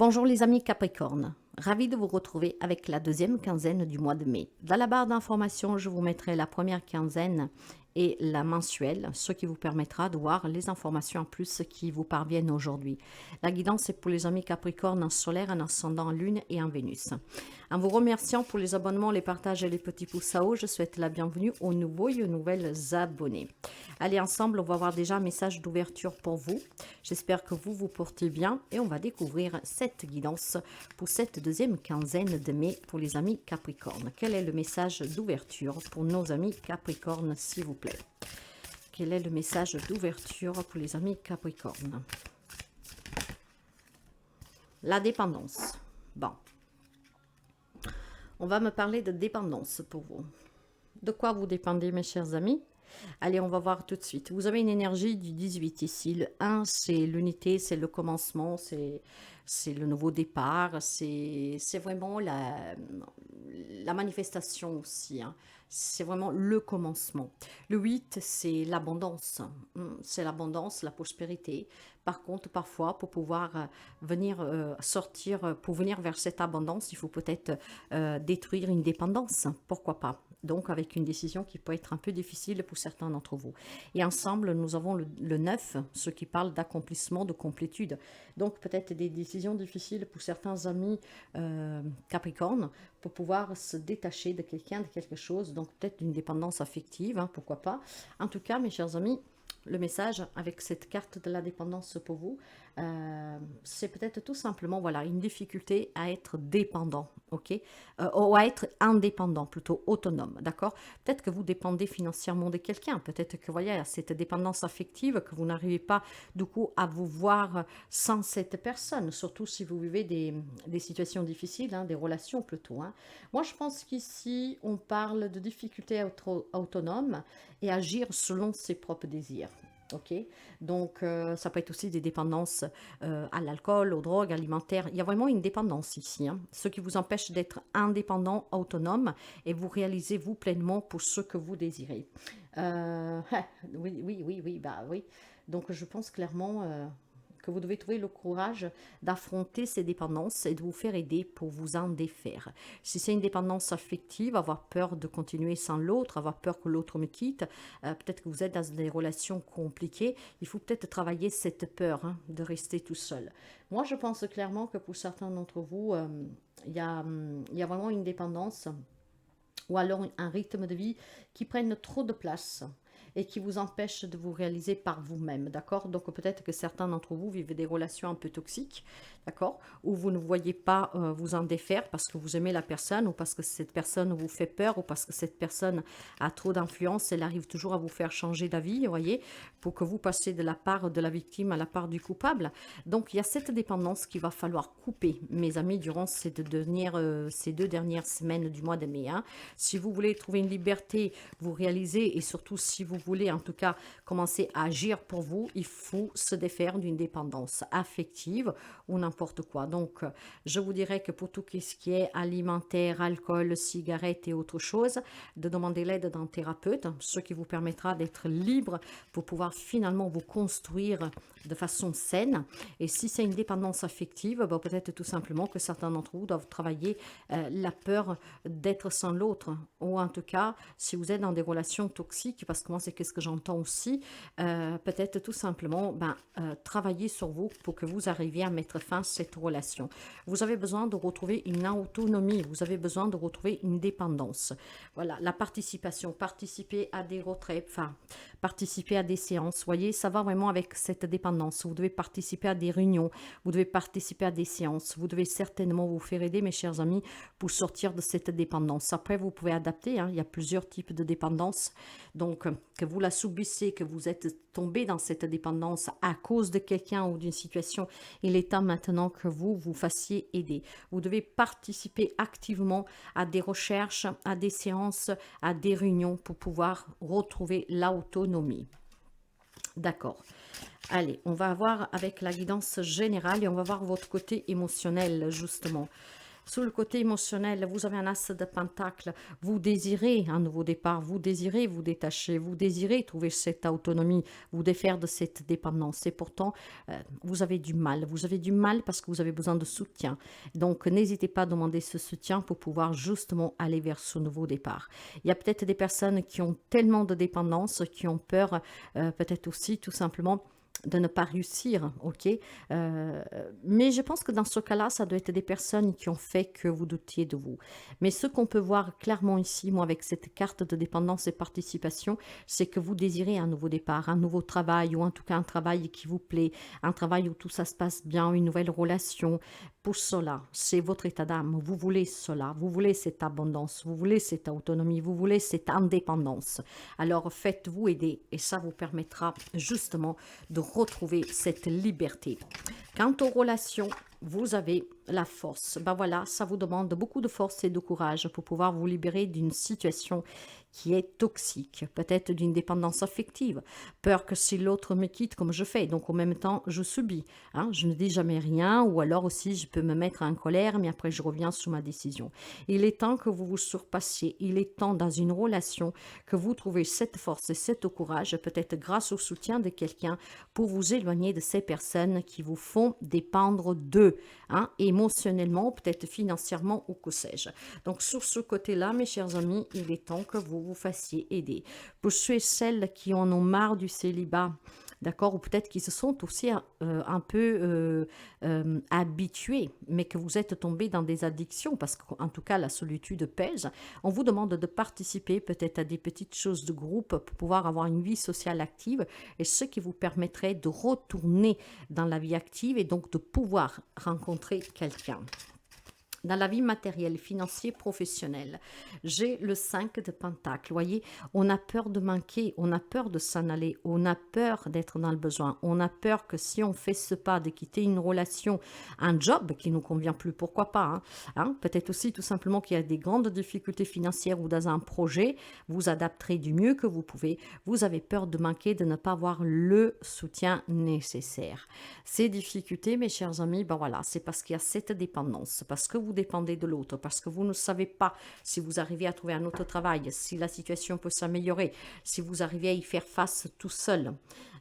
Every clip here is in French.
Bonjour les amis Capricorne, ravi de vous retrouver avec la deuxième quinzaine du mois de mai. Dans la barre d'informations, je vous mettrai la première quinzaine et la mensuelle, ce qui vous permettra de voir les informations en plus qui vous parviennent aujourd'hui. La guidance est pour les amis Capricorne en solaire, en ascendant en lune et en Vénus. En vous remerciant pour les abonnements, les partages et les petits pouces à haut, je souhaite la bienvenue aux nouveaux et aux nouvelles abonnés. Allez, ensemble, on va voir déjà un message d'ouverture pour vous. J'espère que vous vous portez bien et on va découvrir cette guidance pour cette deuxième quinzaine de mai pour les amis Capricorne. Quel est le message d'ouverture pour nos amis Capricorne, s'il vous plaît? Quel est le message d'ouverture pour les amis Capricorne? La dépendance. Bon. On va me parler de dépendance pour vous. De quoi vous dépendez, mes chers amis? Allez, on va voir tout de suite. Vous avez une énergie du 18 ici. Le 1, c'est l'unité, c'est le commencement, c'est le nouveau départ, c'est vraiment la manifestation aussi, hein. C'est vraiment le commencement. Le 8, c'est l'abondance. C'est l'abondance, la prospérité. Par contre, parfois, pour pouvoir venir sortir, pour venir vers cette abondance, il faut peut-être détruire une dépendance. Pourquoi pas? Donc, avec une décision qui peut être un peu difficile pour certains d'entre vous. Et ensemble, nous avons le 9, ce qui parle d'accomplissement, de complétude. Donc, peut-être des décisions difficiles pour certains amis Capricorne, pour pouvoir se détacher de quelqu'un, de quelque chose. Donc, peut-être une dépendance affective, hein, pourquoi pas. En tout cas, mes chers amis, le message avec cette carte de la dépendance pour vous, c'est peut-être tout simplement voilà, une difficulté à être dépendant, ok, ou à être indépendant, plutôt autonome, d'accord. Peut-être que vous dépendez financièrement de quelqu'un, peut-être que voyez cette dépendance affective, que vous n'arrivez pas du coup à vous voir sans cette personne, surtout si vous vivez des situations difficiles, hein, des relations plutôt, hein. Moi je pense qu'ici on parle de difficulté à être autonome et agir selon ses propres désirs. Ok, donc ça peut être aussi des dépendances à l'alcool, aux drogues, alimentaires. Il y a vraiment une dépendance ici, hein, ce qui vous empêche d'être indépendant, autonome, et vous réalisez vous pleinement pour ce que vous désirez. Oui, oui, oui, oui, bah oui. Donc je pense clairement que vous devez trouver le courage d'affronter ces dépendances et de vous faire aider pour vous en défaire. Si c'est une dépendance affective, avoir peur de continuer sans l'autre, avoir peur que l'autre me quitte, peut-être que vous êtes dans des relations compliquées, il faut peut-être travailler cette peur, hein, de rester tout seul. Moi, je pense clairement que pour certains d'entre vous, il y a vraiment une dépendance ou alors un rythme de vie qui prenne trop de place et qui vous empêche de vous réaliser par vous-même, d'accord? Donc peut-être que certains d'entre vous vivent des relations un peu toxiques, d'accord? Où vous ne voyez pas vous en défaire parce que vous aimez la personne ou parce que cette personne vous fait peur ou parce que cette personne a trop d'influence, elle arrive toujours à vous faire changer d'avis, vous voyez, pour que vous passiez de la part de la victime à la part du coupable. Donc il y a cette dépendance qu'il va falloir couper, mes amis, durant ces deux dernières semaines du mois de mai, hein. Si vous voulez trouver une liberté, vous réaliser, et surtout si vous voulez en tout cas commencer à agir pour vous, il faut se défaire d'une dépendance affective ou n'importe quoi. Donc je vous dirais que pour tout ce qui est alimentaire, alcool, cigarettes et autres choses, de demander l'aide d'un thérapeute, ce qui vous permettra d'être libre pour pouvoir finalement vous construire de façon saine. Et si c'est une dépendance affective, bah, peut-être tout simplement que certains d'entre vous doivent travailler la peur d'être sans l'autre, ou en tout cas si vous êtes dans des relations toxiques, parce que moi c'est ce que j'entends aussi, peut-être tout simplement travailler sur vous pour que vous arriviez à mettre fin à cette relation. Vous avez besoin de retrouver une autonomie, vous avez besoin de retrouver une dépendance. Voilà, la participation, participer à des retraits, enfin participer à des séances, voyez, ça va vraiment avec cette dépendance. Vous devez participer à des réunions, vous devez participer à des séances, vous devez certainement vous faire aider, mes chers amis, pour sortir de cette dépendance. Après, vous pouvez adapter, hein, il y a plusieurs types de dépendance. Donc, que vous la subissez, que vous êtes tombé dans cette dépendance à cause de quelqu'un ou d'une situation, il est temps maintenant que vous vous fassiez aider. Vous devez participer activement à des recherches, à des séances, à des réunions pour pouvoir retrouver l'autonomie. D'accord. Allez, on va voir avec la guidance générale et on va voir votre côté émotionnel, justement. Sur le côté émotionnel, vous avez un as de pentacle. Vous désirez un nouveau départ, vous désirez vous détacher, vous désirez trouver cette autonomie, vous défaire de cette dépendance. Et pourtant, vous avez du mal. Vous avez du mal parce que vous avez besoin de soutien. Donc, n'hésitez pas à demander ce soutien pour pouvoir justement aller vers ce nouveau départ. Il y a peut-être des personnes qui ont tellement de dépendance, qui ont peur, peut-être aussi tout simplement de ne pas réussir, ok? Mais je pense que dans ce cas-là, ça doit être des personnes qui ont fait que vous doutiez de vous. Mais ce qu'on peut voir clairement ici, moi, avec cette carte de dépendance et participation, c'est que vous désirez un nouveau départ, un nouveau travail, ou en tout cas un travail qui vous plaît, un travail où tout ça se passe bien, une nouvelle relation. Pour cela, c'est votre état d'âme. Vous voulez cela, vous voulez cette abondance, vous voulez cette autonomie, vous voulez cette indépendance. Alors faites-vous aider et ça vous permettra justement de retrouver cette liberté. Quant aux relations, vous avez la force. Ben voilà, ça vous demande beaucoup de force et de courage pour pouvoir vous libérer d'une situation qui est toxique, peut-être d'une dépendance affective, peur que si l'autre me quitte comme je fais, donc en même temps je subis, hein, je ne dis jamais rien, ou alors aussi je peux me mettre en colère, mais après je reviens sur ma décision. Il est temps que vous vous surpassiez, il est temps dans une relation que vous trouvez cette force et ce courage, peut-être grâce au soutien de quelqu'un, pour vous éloigner de ces personnes qui vous font dépendre d'eux, hein, émotionnellement, peut-être financièrement ou que sais-je. Donc sur ce côté-là, mes chers amis, il est temps que vous vous fassiez aider. Pour ceux et celles qui en ont marre du célibat, d'accord, ou peut-être qui se sont aussi un peu habitués, mais que vous êtes tombés dans des addictions, parce qu'en tout cas la solitude pèse, on vous demande de participer peut-être à des petites choses de groupe pour pouvoir avoir une vie sociale active, et ce qui vous permettrait de retourner dans la vie active et donc de pouvoir rencontrer quelqu'un. Dans la vie matérielle, financière, professionnelle, j'ai le 5 de Pentacle. Vous voyez, on a peur de manquer, on a peur de s'en aller, on a peur d'être dans le besoin, on a peur que si on fait ce pas de quitter une relation, un job qui ne nous convient plus, pourquoi pas, peut-être aussi tout simplement qu'il y a des grandes difficultés financières ou dans un projet, vous adapterez du mieux que vous pouvez, vous avez peur de manquer, de ne pas avoir le soutien nécessaire. Ces difficultés, mes chers amis, ben voilà, c'est parce qu'il y a cette dépendance, parce que vous dépendez de l'autre, parce que vous ne savez pas si vous arrivez à trouver un autre travail, si la situation peut s'améliorer, si vous arrivez à y faire face tout seul.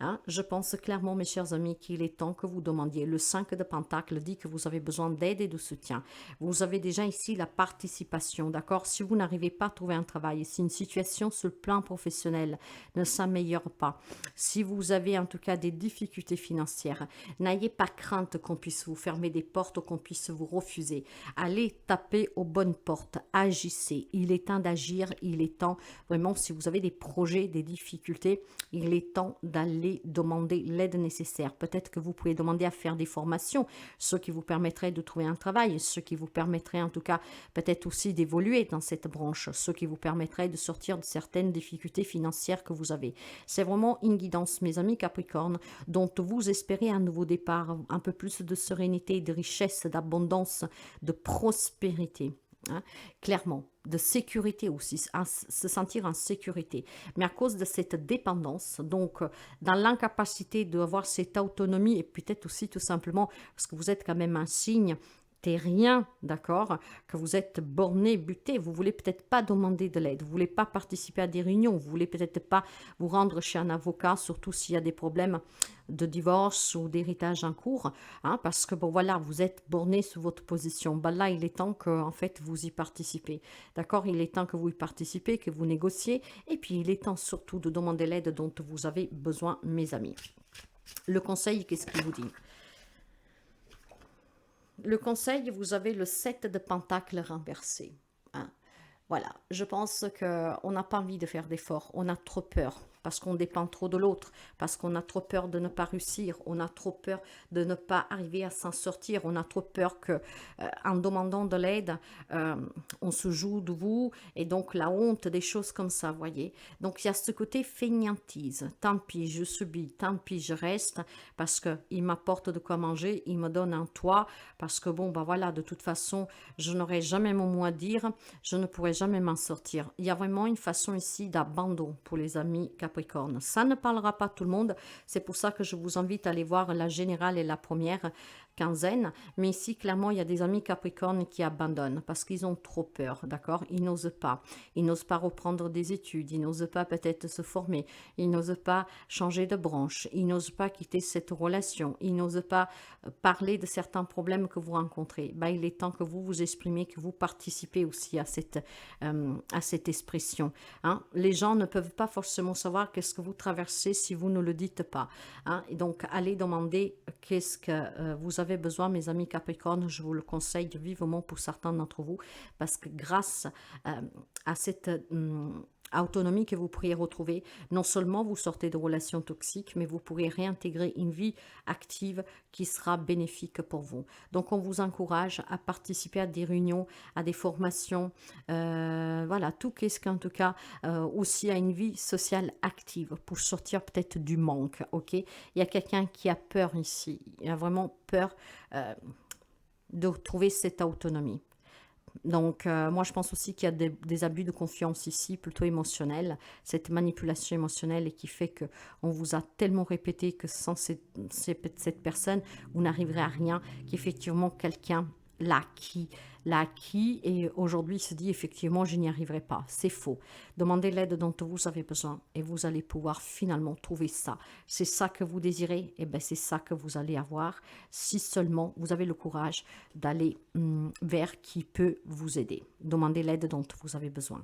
Hein, je pense clairement, mes chers amis, qu'il est temps que vous demandiez. Le 5 de Pentacle dit que vous avez besoin d'aide et de soutien. Vous avez déjà ici la participation, d'accord? Si vous n'arrivez pas à trouver un travail, si une situation sur le plan professionnel ne s'améliore pas, si vous avez en tout cas des difficultés financières, n'ayez pas crainte qu'on puisse vous fermer des portes ou qu'on puisse vous refuser. Allez taper aux bonnes portes, agissez. Il est temps d'agir, il est temps, vraiment, si vous avez des projets, des difficultés, il est temps d'aller demander l'aide nécessaire. Peut-être que vous pouvez demander à faire des formations, ce qui vous permettrait de trouver un travail, ce qui vous permettrait en tout cas peut-être aussi d'évoluer dans cette branche, ce qui vous permettrait de sortir de certaines difficultés financières que vous avez. C'est vraiment une guidance, mes amis Capricorne, dont vous espérez un nouveau départ, un peu plus de sérénité, de richesse, d'abondance, de prospérité. Hein, clairement, de sécurité aussi, se sentir en sécurité. Mais à cause de cette dépendance, donc dans l'incapacité d'avoir cette autonomie, et peut-être aussi tout simplement parce que vous êtes quand même un signe terrien, d'accord, que vous êtes borné, buté, vous voulez peut-être pas demander de l'aide, vous voulez pas participer à des réunions, vous voulez peut-être pas vous rendre chez un avocat, surtout s'il y a des problèmes de divorce ou d'héritage en cours, hein, parce que bon voilà, vous êtes borné sur votre position. Ben là, il est temps que en fait vous y participez, d'accord. Il est temps que vous y participez, que vous négociez, et puis il est temps surtout de demander l'aide dont vous avez besoin, mes amis. Le conseil, qu'est-ce qu'il vous dit? Le conseil, vous avez le 7 de Pentacle renversé. Hein. Voilà, je pense qu'on n'a pas envie de faire d'efforts, on a trop peur parce qu'on dépend trop de l'autre, parce qu'on a trop peur de ne pas réussir, on a trop peur de ne pas arriver à s'en sortir, on a trop peur que, en demandant de l'aide, on se joue de vous, et donc la honte, des choses comme ça, voyez. Donc il y a ce côté fainéantise, tant pis, je subis, tant pis, je reste, parce qu'il m'apporte de quoi manger, il me donne un toit, parce que bon, ben voilà, de toute façon, je n'aurai jamais mon mot à dire, je ne pourrai jamais m'en sortir. Il y a vraiment une façon ici d'abandon pour les amis Capricorne. Capricorne. Ça ne parlera pas à tout le monde. C'est pour ça que je vous invite à aller voir la générale et la première quinzaine. Mais ici, clairement, il y a des amis Capricorne qui abandonnent parce qu'ils ont trop peur, d'accord? Ils n'osent pas. Ils n'osent pas reprendre des études. Ils n'osent pas peut-être se former. Ils n'osent pas changer de branche. Ils n'osent pas quitter cette relation. Ils n'osent pas parler de certains problèmes que vous rencontrez. Ben, il est temps que vous vous exprimez, que vous participez aussi à cette expression. Hein. Les gens ne peuvent pas forcément savoir qu'est-ce que vous traversez si vous ne le dites pas. Hein. Et donc, allez demander qu'est-ce que vous avez besoin, mes amis Capricorne. Je vous le conseille vivement pour certains d'entre vous, parce que grâce à cette autonomie que vous pourriez retrouver, non seulement vous sortez de relations toxiques, mais vous pourrez réintégrer une vie active qui sera bénéfique pour vous. Donc, on vous encourage à participer à des réunions, à des formations, voilà, tout qu'est-ce qu'en tout cas, aussi à une vie sociale active pour sortir peut-être du manque, ok? Il y a quelqu'un qui a peur ici, il a vraiment peur de retrouver cette autonomie. Donc, moi, je pense aussi qu'il y a des abus de confiance ici, plutôt émotionnels, cette manipulation émotionnelle et qui fait que on vous a tellement répété que sans cette personne, vous n'arriverez à rien, qu'effectivement, quelqu'un l'a acquis et aujourd'hui il se dit effectivement je n'y arriverai pas. C'est faux. Demandez l'aide dont vous avez besoin et vous allez pouvoir finalement trouver ça. C'est ça que vous désirez, et bien c'est ça que vous allez avoir si seulement vous avez le courage d'aller vers qui peut vous aider. Demandez l'aide dont vous avez besoin.